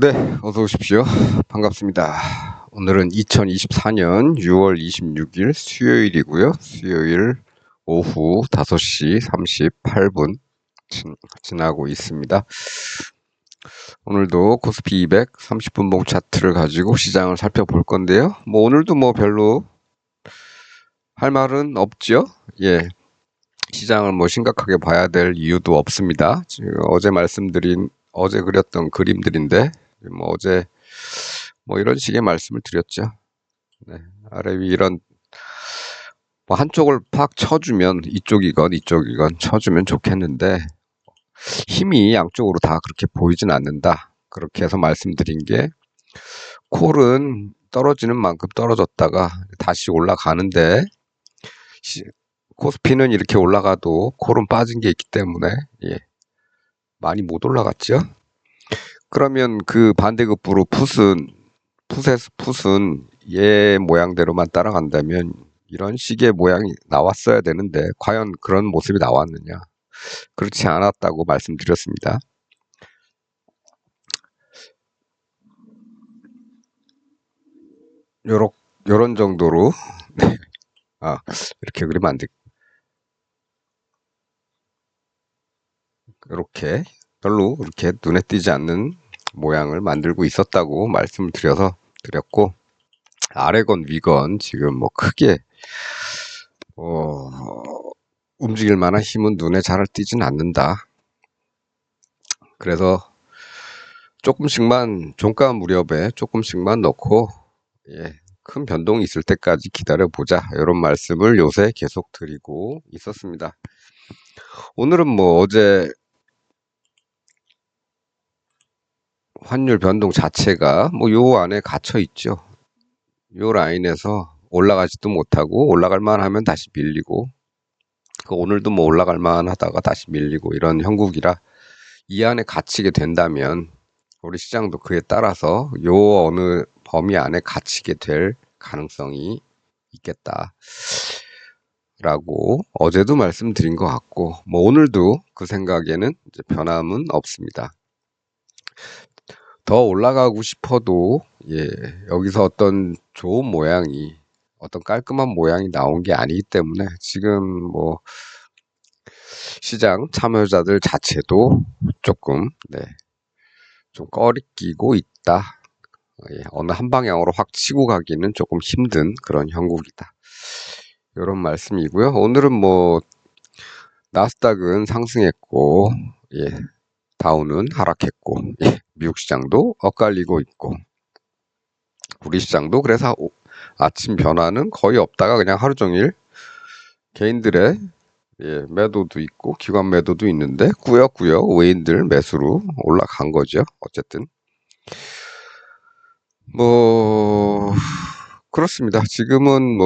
네, 어서 오십시오. 반갑습니다. 오늘은 2024년 6월 26일 수요일이고요. 수요일 오후 5시 38분 지나고 있습니다. 오늘도 코스피 200 30분봉 차트를 가지고 시장을 살펴볼 건데요. 오늘도 별로 할 말은 없죠. 예. 시장을 심각하게 봐야 될 이유도 없습니다. 지금 어제 그렸던 그림들인데, 어제 이런 식의 말씀을 드렸죠. 네, 아래 위 이런 한쪽을 팍 쳐주면 이쪽이건 쳐주면 좋겠는데 힘이 양쪽으로 다 그렇게 보이진 않는다. 그렇게 해서 말씀드린 게 콜은 떨어지는 만큼 떨어졌다가 다시 올라가는데 코스피는 이렇게 올라가도 콜은 빠진 게 있기 때문에 많이 못 올라갔죠. 그러면 그 반대급부로 풋은 얘 모양대로만 따라간다면 이런 식의 모양이 나왔어야 되는데 과연 그런 모습이 나왔느냐? 그렇지 않았다고 말씀드렸습니다. 요런 정도로 네. 이렇게 그리면 안 돼. 이렇게 별로 이렇게 눈에 띄지 않는 모양을 만들고 있었다고 말씀을 드렸고, 아래건 위건 지금 크게 움직일 만한 힘은 눈에 잘 띄진 않는다. 그래서 조금씩만 종가 무렵에 조금씩만 넣고 큰 변동이 있을 때까지 기다려보자, 이런 말씀을 요새 계속 드리고 있었습니다. 오늘은 어제 환율 변동 자체가 요 안에 갇혀 있죠. 요 라인에서 올라가지도 못하고 올라갈 만하면 다시 밀리고, 오늘도 올라갈 만하다가 다시 밀리고, 이런 형국이라 이 안에 갇히게 된다면 우리 시장도 그에 따라서 요 어느 범위 안에 갇히게 될 가능성이 있겠다 라고 어제도 말씀드린 것 같고, 오늘도 그 생각에는 이제 변함은 없습니다. 더 올라가고 싶어도 여기서 어떤 좋은 모양이, 어떤 깔끔한 모양이 나온 게 아니기 때문에 지금 시장 참여자들 자체도 조금 좀 꺼리끼고 있다. 어느 한 방향으로 확 치고 가기는 조금 힘든 그런 형국이다, 이런 말씀이고요. 오늘은 나스닥은 상승했고 다우는 하락했고 미국 시장도 엇갈리고 있고, 우리 시장도 그래서 아침 변화는 거의 없다가 그냥 하루 종일 개인들의 매도도 있고 기관 매도도 있는데 꾸역꾸역 외인들 매수로 올라간 거죠. 어쨌든 그렇습니다. 지금은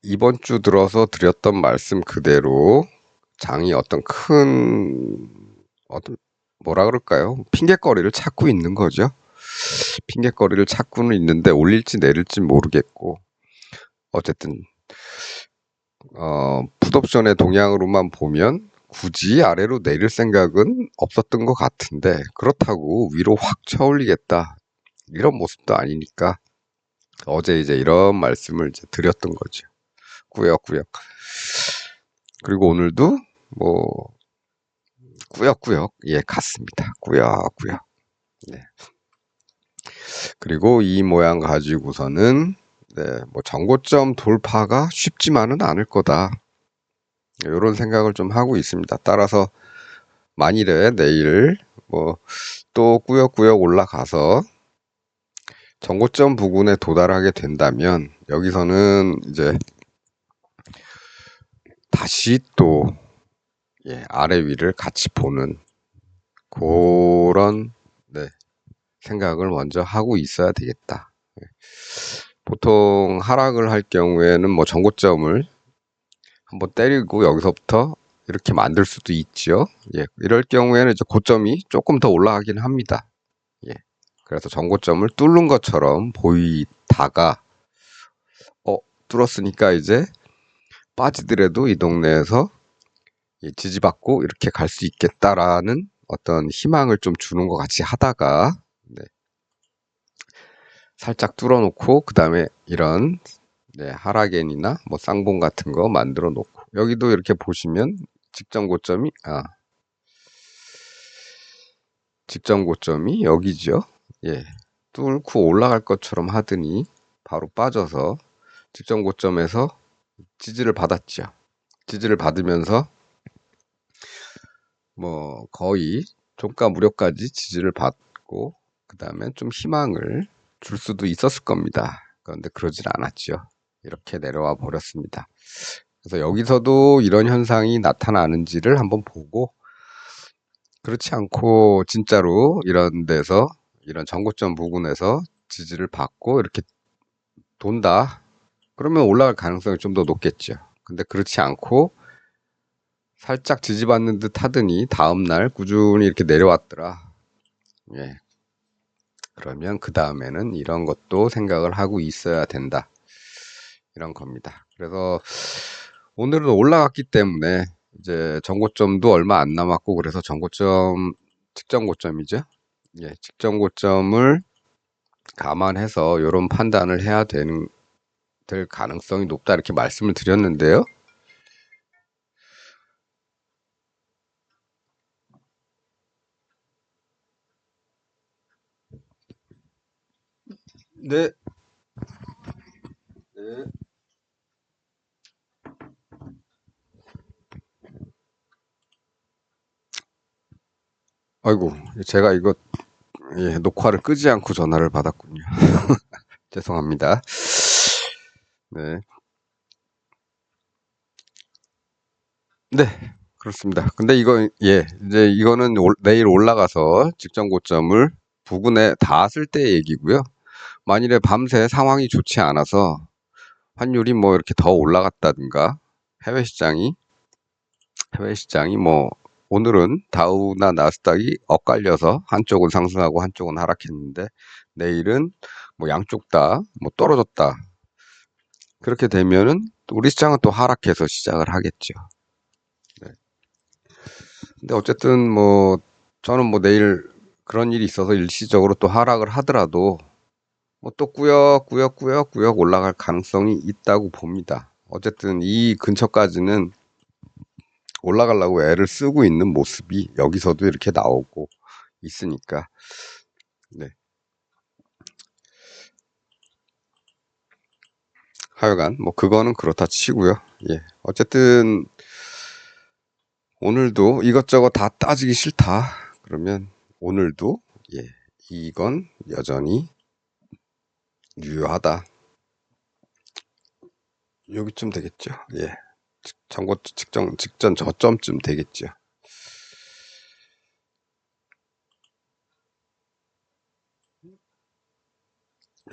이번 주 들어서 드렸던 말씀 그대로 장이 어떤 뭐라 그럴까요? 핑곗거리를 찾고 있는 거죠. 핑곗거리를 찾고는 있는데 올릴지 내릴지 모르겠고, 어쨌든 풋옵션의 동향으로만 보면 굳이 아래로 내릴 생각은 없었던 것 같은데, 그렇다고 위로 확 쳐올리겠다 이런 모습도 아니니까 어제 이제 이런 말씀을 이제 드렸던 거죠. 꾸역꾸역. 그리고 오늘도 꾸역꾸역 갔습니다. 꾸역꾸역. 네. 그리고 이 모양 가지고서는 정고점 돌파가 쉽지만은 않을 거다, 이런 생각을 좀 하고 있습니다. 따라서 만일에 내일 또 꾸역꾸역 올라가서 정고점 부근에 도달하게 된다면 여기서는 이제 다시 또 아래 위를 같이 보는 그런 생각을 먼저 하고 있어야 되겠다. 보통 하락을 할 경우에는 정고점을 한번 때리고 여기서부터 이렇게 만들 수도 있죠. 이럴 경우에는 이제 고점이 조금 더 올라가긴 합니다. 그래서 정고점을 뚫는 것처럼 보이다가 뚫었으니까 이제 빠지더라도 이 동네에서 지지받고 이렇게 갈 수 있겠다라는 어떤 희망을 좀 주는 것 같이 하다가 네, 살짝 뚫어놓고 그 다음에 이런 네, 하락엔이나 뭐 쌍봉 같은 거 만들어 놓고 여기도 이렇게 보시면 직전 고점이 여기죠. 예, 뚫고 올라갈 것처럼 하더니 바로 빠져서 직전 고점에서 지지를 받았죠. 지지를 받으면서 뭐 거의 종가 무렵까지 지지를 받고 그 다음에 좀 희망을 줄 수도 있었을 겁니다. 그런데 그러질 않았죠. 이렇게 내려와 버렸습니다. 그래서 여기서도 이런 현상이 나타나는지를 한번 보고 그렇지 않고 진짜로 이런 데서 이런 전고점 부근에서 지지를 받고 이렇게 돈다. 그러면 올라갈 가능성이 좀 더 높겠죠. 근데 그렇지 않고 살짝 지지받는 듯 하더니 다음날 꾸준히 이렇게 내려왔더라. 예. 그러면 그 다음에는 이런 것도 생각을 하고 있어야 된다. 이런 겁니다. 그래서 오늘은 올라갔기 때문에 이제 전고점도 얼마 안 남았고 그래서 직전 고점이죠. 예, 직전 고점을 감안해서 이런 판단을 해야 될 가능성이 높다 이렇게 말씀을 드렸는데요. 네. 네. 아이고, 제가 이거 예, 녹화를 끄지 않고 전화를 받았군요. 죄송합니다. 네. 네, 그렇습니다. 근데 이제 이거는 내일 올라가서 직전 고점을 부근에 닿았을 때 얘기고요. 만일에 밤새 상황이 좋지 않아서 환율이 뭐 이렇게 더 올라갔다든가 해외 시장이 뭐 오늘은 다우나 나스닥이 엇갈려서 한쪽은 상승하고 한쪽은 하락했는데 내일은 뭐 양쪽 다 뭐 떨어졌다. 그렇게 되면은 우리 시장은 또 하락해서 시작을 하겠죠. 네. 근데 어쨌든 뭐 저는 뭐 내일 그런 일이 있어서 일시적으로 또 하락을 하더라도 뭐 또 꾸역꾸역 올라갈 가능성이 있다고 봅니다. 어쨌든 이 근처까지는 올라가려고 애를 쓰고 있는 모습이 여기서도 이렇게 나오고 있으니까 네. 하여간 뭐 그거는 그렇다 치고요. 예. 어쨌든 오늘도 이것저것 다 따지기 싫다. 그러면 오늘도 예. 이건 여전히 유효하다. 여기쯤 되겠죠. 예. 직전 저점쯤 되겠죠.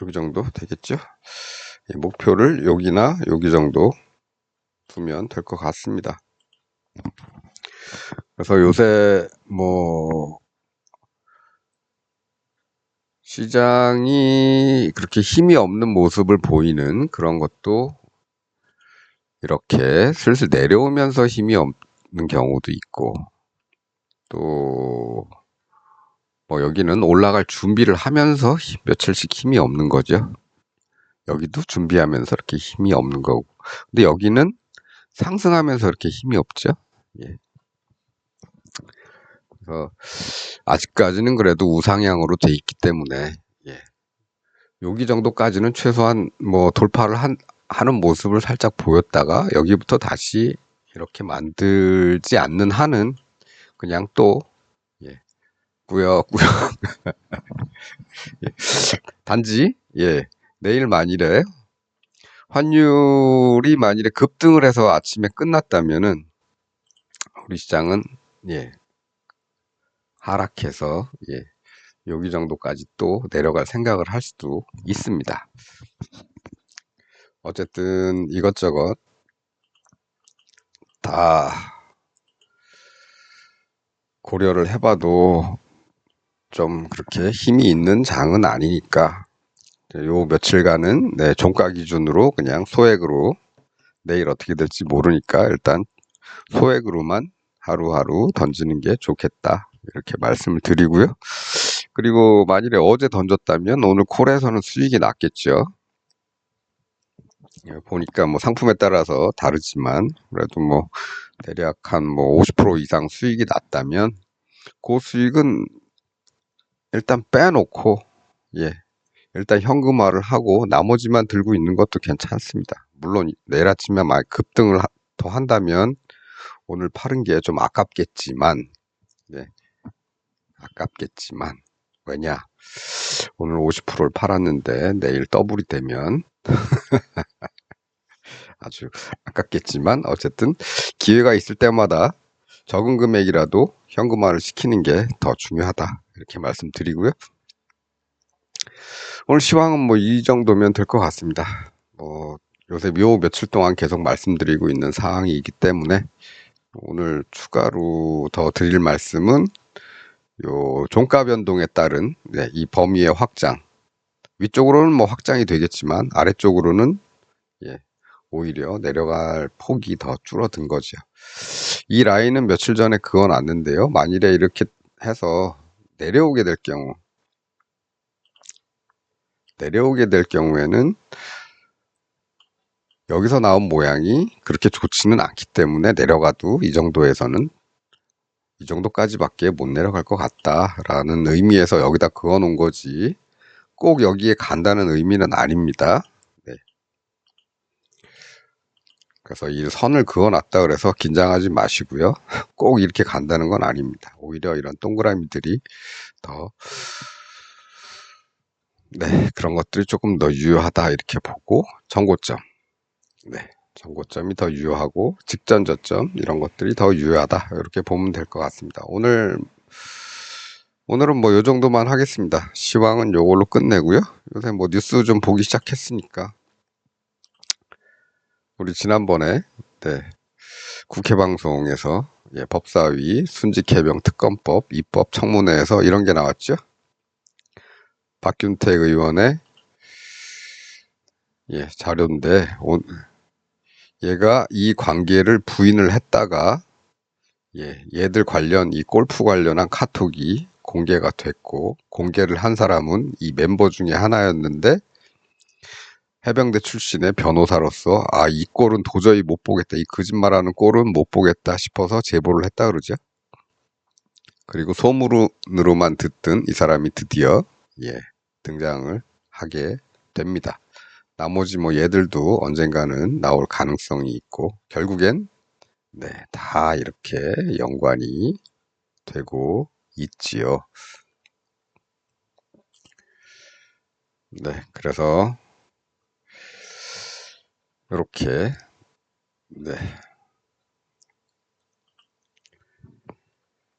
여기 정도 되겠죠. 예, 목표를 여기나 여기 정도 두면 될 것 같습니다. 그래서 요새 뭐 시장이 그렇게 힘이 없는 모습을 보이는 그런 것도 이렇게 슬슬 내려오면서 힘이 없는 경우도 있고 또 뭐 여기는 올라갈 준비를 하면서 며칠씩 힘이 없는 거죠. 여기도 준비하면서 이렇게 힘이 없는 거고 근데 여기는 상승하면서 이렇게 힘이 없죠. 예. 그래서 아직까지는 그래도 우상향으로 돼 있기 때문에 예. 여기 정도까지는 최소한 뭐 돌파를 하는 모습을 살짝 보였다가 여기부터 다시 이렇게 만들지 않는 한은 그냥 또 예. 꾸역꾸역 예. 단지 예. 내일 만일에 환율이 만일에 급등을 해서 아침에 끝났다면은 우리 시장은 예. 하락해서 예. 여기 정도까지 또 내려갈 생각을 할 수도 있습니다. 어쨌든 이것저것 다 고려를 해봐도 좀 그렇게 힘이 있는 장은 아니니까 요 며칠간은 네, 종가 기준으로 그냥 소액으로 내일 어떻게 될지 모르니까 일단 소액으로만 하루하루 던지는 게 좋겠다. 이렇게 말씀을 드리고요. 그리고 만일에 어제 던졌다면 오늘 콜에서는 수익이 났겠죠. 보니까 뭐 상품에 따라서 다르지만 그래도 뭐 대략 한 뭐 50% 이상 수익이 났다면 그 수익은 일단 빼놓고 일단 현금화를 하고 나머지만 들고 있는 것도 괜찮습니다. 물론 내일 아침에 막 급등을 더 한다면 오늘 파는 게 좀 아깝겠지만 아깝겠지만 왜냐 오늘 50%를 팔았는데 내일 더블이 되면 아주 아깝겠지만 어쨌든 기회가 있을 때마다 적은 금액이라도 현금화를 시키는 게 더 중요하다 이렇게 말씀드리고요. 오늘 시황은 뭐 이 정도면 될 것 같습니다. 뭐 요새 요 며칠 동안 계속 말씀드리고 있는 사항이기 때문에 오늘 추가로 더 드릴 말씀은 요 종가 변동에 따른 이 범위의 확장, 위쪽으로는 뭐 확장이 되겠지만 아래쪽으로는 오히려 내려갈 폭이 더 줄어든 거죠. 이 라인은 며칠 전에 그어놨는데요. 만일에 이렇게 해서 내려오게 될 경우에는 여기서 나온 모양이 그렇게 좋지는 않기 때문에 내려가도 이 정도에서는 이 정도까지밖에 못 내려갈 것 같다라는 의미에서 여기다 그어 놓은 거지 꼭 여기에 간다는 의미는 아닙니다. 그래서 이 선을 그어놨다 그래서 긴장하지 마시고요. 꼭 이렇게 간다는 건 아닙니다. 오히려 이런 동그라미들이 더 그런 것들이 조금 더 유효하다 이렇게 보고 정고점 정고점이 더 유효하고 직전 저점 이런 것들이 더 유효하다 이렇게 보면 될 것 같습니다. 오늘은 뭐 요 정도만 하겠습니다. 시황은 요걸로 끝내고요. 요새 뭐 뉴스 좀 보기 시작했으니까 우리 지난번에 국회 방송에서 법사위 순직해병 특검법 입법 청문회에서 이런 게 나왔죠. 박균택 의원의 자료인데 얘가 이 관계를 부인을 했다가 얘들 관련 이 골프 관련한 카톡이 공개가 됐고 공개를 한 사람은 이 멤버 중에 하나였는데 해병대 출신의 변호사로서 이 꼴은 도저히 못 보겠다. 이 거짓말하는 꼴은 못 보겠다 싶어서 제보를 했다 그러죠. 그리고 소문으로만 듣던 이 사람이 드디어 등장을 하게 됩니다. 나머지 뭐 얘들도 언젠가는 나올 가능성이 있고 결국엔 다 이렇게 연관이 되고 있지요. 그래서 이렇게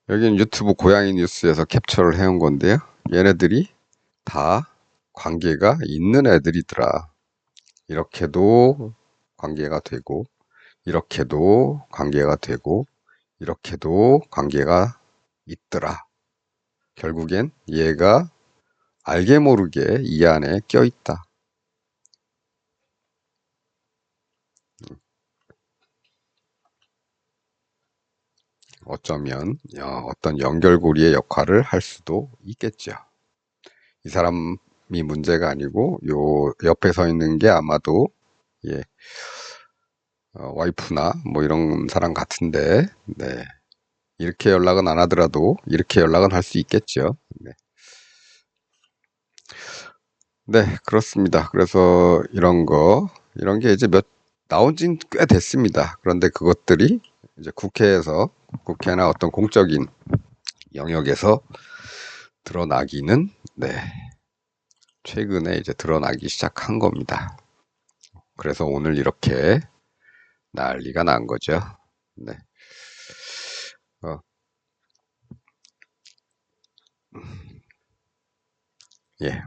여기는 유튜브 고양이 뉴스에서 캡처를 해온 건데요. 얘네들이 다 관계가 있는 애들이더라. 이렇게도 관계가 되고 이렇게도 관계가 되고 이렇게도 관계가 있더라. 결국엔 얘가 알게 모르게 이 안에 껴있다. 어쩌면 어떤 연결고리의 역할을 할 수도 있겠죠. 이 사람이 문제가 아니고 요 옆에 서 있는 게 아마도 와이프나 뭐 이런 사람 같은데 이렇게 연락은 안 하더라도 이렇게 연락은 할 수 있겠죠. 그렇습니다. 그래서 이런 게 이제 나온 지는 꽤 됐습니다. 그런데 그것들이 이제 국회나 어떤 공적인 영역에서 드러나기는 최근에 이제 드러나기 시작한 겁니다. 그래서 오늘 이렇게 난리가 난 거죠.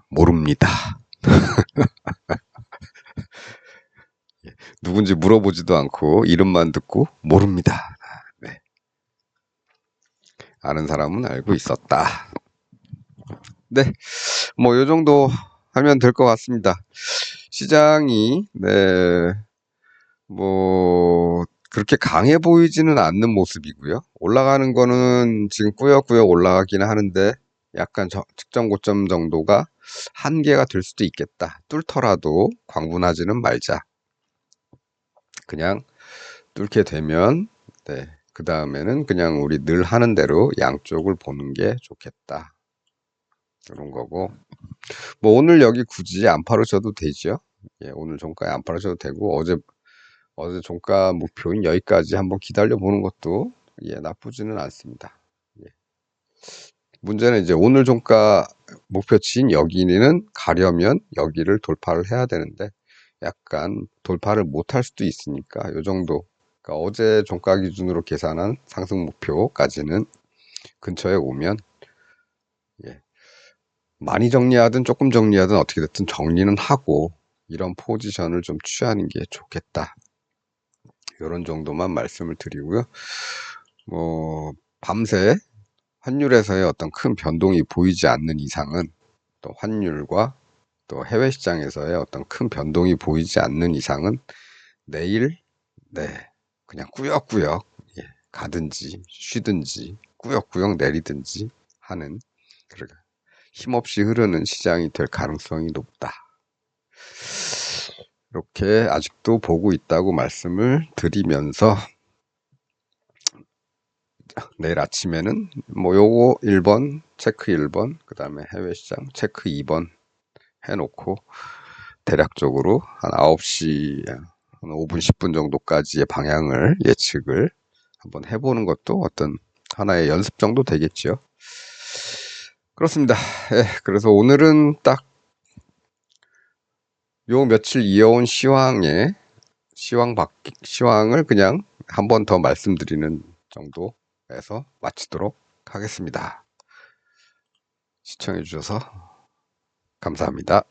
모릅니다. 누군지 물어보지도 않고 이름만 듣고 모릅니다. 아는 사람은 알고 있었다. 뭐 요 정도 하면 될 것 같습니다. 시장이 뭐 그렇게 강해 보이지는 않는 모습이고요. 올라가는 거는 지금 꾸역꾸역 올라가기는 하는데 약간 측정 고점 정도가 한계가 될 수도 있겠다. 뚫더라도 광분하지는 말자. 그냥 뚫게 되면 네, 그 다음에는 그냥 우리 늘 하는 대로 양쪽을 보는 게 좋겠다. 이런 거고 뭐 오늘 여기 굳이 안 팔으셔도 되죠. 예, 오늘 종가에 안 팔으셔도 되고 어제 종가 목표인 여기까지 한번 기다려 보는 것도 예, 나쁘지는 않습니다. 예. 문제는 이제 오늘 종가 목표치인 여기는 가려면 여기를 돌파를 해야 되는데 약간 돌파를 못할 수도 있으니까 요 정도. 그러니까 어제 종가 기준으로 계산한 상승 목표까지는 근처에 오면 예, 많이 정리하든 조금 정리하든 어떻게 됐든 정리는 하고 이런 포지션을 좀 취하는 게 좋겠다. 이런 정도만 말씀을 드리고요. 뭐 밤새 환율에서의 어떤 큰 변동이 보이지 않는 이상은 또 환율과 또 해외 시장에서의 어떤 큰 변동이 보이지 않는 이상은 내일 네 그냥 꾸역꾸역 예, 가든지 쉬든지 꾸역꾸역 내리든지 하는 그러니까 힘없이 흐르는 시장이 될 가능성이 높다. 이렇게 아직도 보고 있다고 말씀을 드리면서 내일 아침에는 뭐 요거 1번 체크 1번 그 다음에 해외 시장 체크 2번 해놓고 대략적으로 한 9시 한 5분 10분 정도까지의 방향을 예측을 한번 해보는 것도 어떤 하나의 연습 정도 되겠죠. 그렇습니다. 예, 그래서 오늘은 딱 요 며칠 이어온 시황을 그냥 한 번 더 말씀드리는 정도에서 마치도록 하겠습니다. 시청해 주셔서 감사합니다.